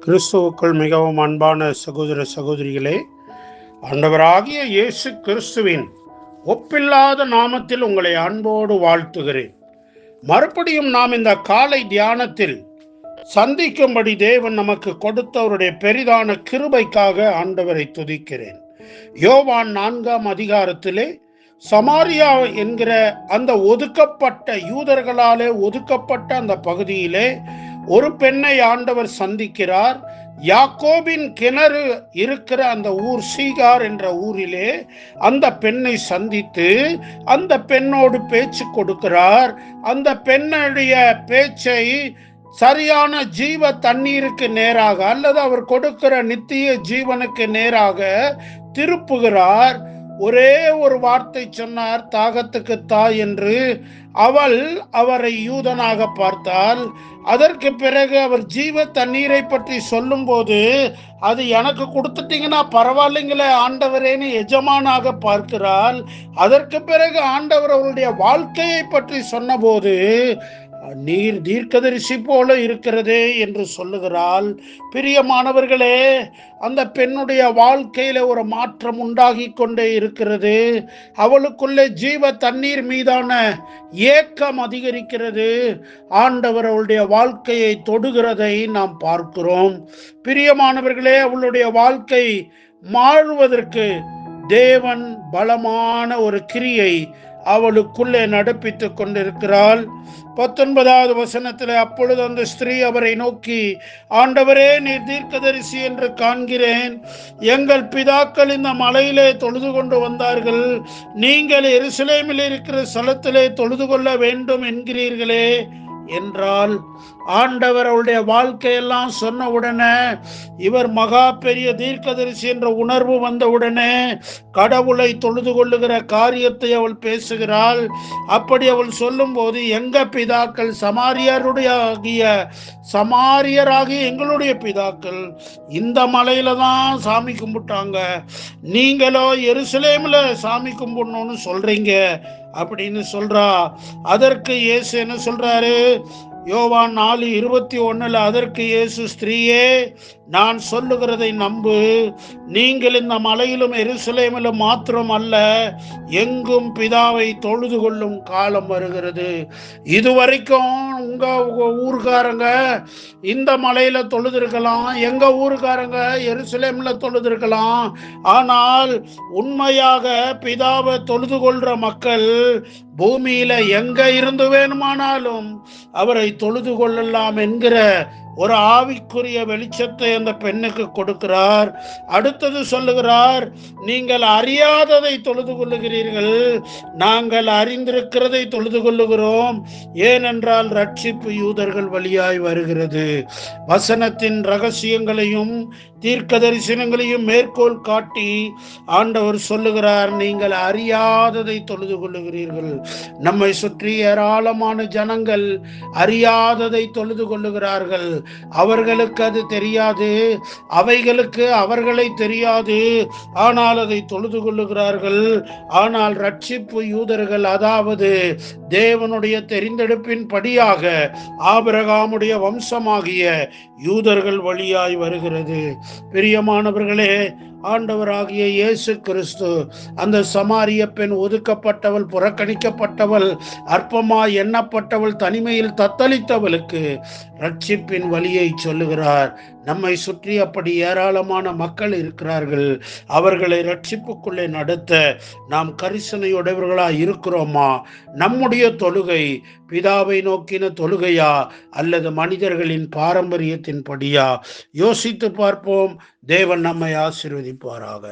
கிறிஸ்துவுக்குள் மிகவும் அன்பான சகோதர சகோதரிகளே, ஆண்டவராகிய இயேசு கிறிஸ்துவின் ஒப்பில்லாத நாமத்தில் உங்களை அன்போடு வாழ்த்துகிறேன். மறுபடியும் நாம் இந்த காலை தியானத்தில் சந்திக்கும்படி தேவன் நமக்கு கொடுத்தவருடைய பெரிதான கிருபைக்காக ஆண்டவரை துதிக்கிறேன். யோவான் 4ஆம் அதிகாரத்திலே சமாரியா என்கிற அந்த ஒதுக்கப்பட்ட யூதர்களாலே ஒதுக்கப்பட்ட அந்த பகுதியிலே ஒரு பெண்ணை ஆண்டவர் சந்திக்கிறார். யாக்கோபின் கிணறு இருக்கிற அந்த ஊர் சீகார் என்ற ஊரிலே அந்த பெண்ணை சந்தித்து அந்த பெண்ணோடு பேச்சு கொடுக்கிறார். அந்த பெண்ணுடைய பேச்சை சரியான ஜீவ தண்ணீருக்கு நேராக அல்லது அவர் கொடுக்கிற நித்திய ஜீவனுக்கு நேராக திருப்புகிறார். ஒரே ஒரு வார்த்தை சொன்னார், தாகத்துக்கு தாய் என்று. அவரை யூதனாக பார்த்தால், அதற்கு பிறகு அவர் ஜீவ தண்ணீரை பற்றி சொல்லும் போது, அது எனக்கு கொடுத்துட்டீங்கன்னா பரவாயில்லைங்களே ஆண்டவரேன்னு எஜமானாக பார்க்கிறாள். அதற்கு பிறகு ஆண்டவர் அவருடைய வாழ்க்கையை பற்றி சொன்னபோது, நீர் தீர்க்கதரிசி போல இருக்கிறதே என்று சொல்லுகிறாள். பிரியமானவர்களே, அந்த பெண்ணுடைய வாழ்க்கையில ஒரு மாற்றம் உண்டாகி கொண்டே இருக்கிறது. அவளுக்குள்ளே ஜீவ தண்ணீர் மீதான ஏக்கம் அதிகரிக்கிறது. ஆண்டவர் அவளுடைய வாழ்க்கையை தொடுகிறதை நாம் பார்க்கிறோம். பிரியமானவர்களே, அவளுடைய வாழ்க்கை மாறுவதற்கு தேவன் பலமான ஒரு கிரியை அவளுக்குள்ளே நடப்பித்துக் கொண்டிருக்கிறாள். 19வது வசனத்தில், அப்பொழுது அந்த ஸ்திரீ அவரை நோக்கி, ஆண்டவரே, நீர் தீர்க்கதரிசி என்று காண்கிறேன். எங்கள் பிதாக்கள் இந்த மலையிலே தொழுது கொண்டு வந்தார்கள், நீங்கள் எருசலேமில் இருக்கிற ஸ்தலத்திலே தொழுது கொள்ள வேண்டும் என்கிறீர்களே என்றால், ஆண்டவர் அவளுடைய வாழ்க்கையெல்லாம் சொன்ன உடனே, இவர் மகா பெரிய தீர்க்கதரிசி என்ற உணர்வு வந்தவுடனே கடவுளை தொழுது கொள்ளுகிற காரியத்தை அவள் பேசுகிறாள். அப்படி அவள் சொல்லும் போது, எங்க பிதாக்கள் சமாரியராகிய எங்களுடைய பிதாக்கள் இந்த மலையில தான் சாமி கும்பிட்டாங்க, நீங்களோ எருசலேம்ல சாமி கும்பிடணும்னு சொல்றீங்க அப்படின்னு சொல்றா. அதற்கு இயேசு என்ன சொல்றாரு? யோவான் 4:21, அதற்கு இயேசு, ஸ்திரீயே, நான் சொல்லுகிறதை நம்பு. நீங்கள் இந்த மலையிலும் எருசலேமிலும் மாத்திரம் அல்ல, எங்கும் பிதாவை தொழுது கொள்ளும் காலம் வருகிறது. இதுவரைக்கும் உங்க ஊர்காரங்க இந்த மலையில தொழுதிருக்கலாம், எங்க ஊர்காரங்க எருசலேம்ல தொழுதிருக்கலாம். ஆனால் உண்மையாக பிதாவை தொழுது கொள்ற மக்கள் பூமியில எங்க இருந்து வேணுமானாலும் அவரை தொழுது கொள்ளலாம் என்கிற ஒரு ஆவிக்குரிய வெளிச்சத்தை அந்த பெண்ணுக்கு கொடுக்கிறார். அடுத்தது சொல்லுகிறார், நீங்கள் அறியாததை தொழுது கொள்ளுகிறீர்கள், நாங்கள் அறிந்திருக்கிறதை தொழுது கொள்ளுகிறோம், ஏனென்றால் ரட்சிப்பு யூதர்கள் வழியாய் வருகிறது. வசனத்தின் ரகசியங்களையும் தீர்க்க தரிசனங்களையும் மேற்கோள் காட்டி ஆண்டவர் சொல்லுகிறார், நீங்கள் அறியாததை தொழுது கொள்ளுகிறீர்கள். நம்மை சுற்றி ஏராளமான ஜனங்கள் அறியாததை தொழுது கொள்ளுகிறார்கள். அவர்களுக்கு அது தெரியாது, அவைகளுக்கு அவர்களை தெரியாது, ஆனால் அதை தொழுது கொள்ளுகிறார்கள். ஆனால் ரட்சிப்பு யூதர்கள், அதாவது தேவனுடைய தெரிந்தெடுப்பின் படியாக ஆபிரகாமுடைய வம்சமாகிய யூதர்கள் வழியாய் வருகிறது. பிரியமானவர்களே, ஆண்டவராகிய இயேசு கிறிஸ்து அந்த சமாரிய பெண், ஒதுக்கப்பட்டவள், புறக்கணிக்கப்பட்டவள், அற்பமாய் எண்ணப்பட்டவள், தனிமையில் தத்தளித்தவளுக்கு ரட்சிப்பின் வழியை சொல்லுகிறார். நம்மை சுற்றி அப்படி ஏராளமான மக்கள் இருக்கிறார்கள். அவர்களை ரட்சிப்புக்குள்ளே நடத்த நாம் கரிசனையுடையவர்களாய் இருக்கிறோமா? நம்முடைய தொழுகை பிதாவை நோக்கின தொழுகையா அல்லது மனிதர்களின் பாரம்பரியத்தின் படியா? யோசித்து பார்ப்போம். தேவன் நம்மை ஆசீர்வதிப்பாராக.